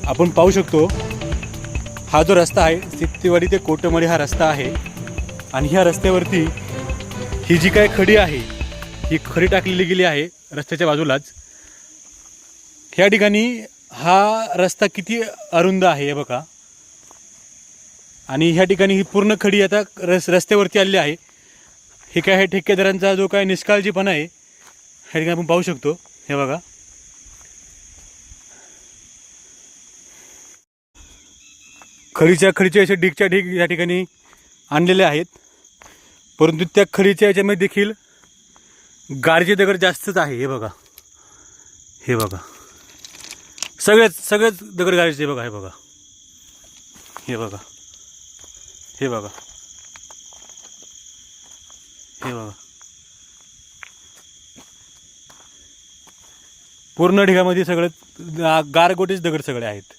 आपण पाहू शकतो हा जो रस्ता आहे सित्तेवाडी ते कोटमडी हा रस्ता आहे आणि ह्या रस्त्यावरती ही जी काय खडी आहे ही खडी टाकलेली गेली आहे रस्त्याच्या बाजूलाच। ह्या ठिकाणी हा रस्ता किती अरुंद आहे हे बघा आणि ह्या ठिकाणी ही पूर्ण खडी आता रस्त्यावरती आलेली आहे। हे काय आहे ठेकेदारांचा जो काय निष्काळजीपणा आहे ह्या ठिकाणी आपण पाहू शकतो। हे बघा खडीचे असे ढीगच्या ढीग या ठिकाणी आणलेले आहेत, परंतु त्या खडीच्या याच्यामध्ये देखील गारचे दगड जास्तच आहे। हे बघा हे बघा सगळेच दगड गारचे बघा। हे बघा हे बघा हे बघा हे बघा पूर्ण ढिगामध्ये सगळे गारगोटीच दगड सगळे आहेत।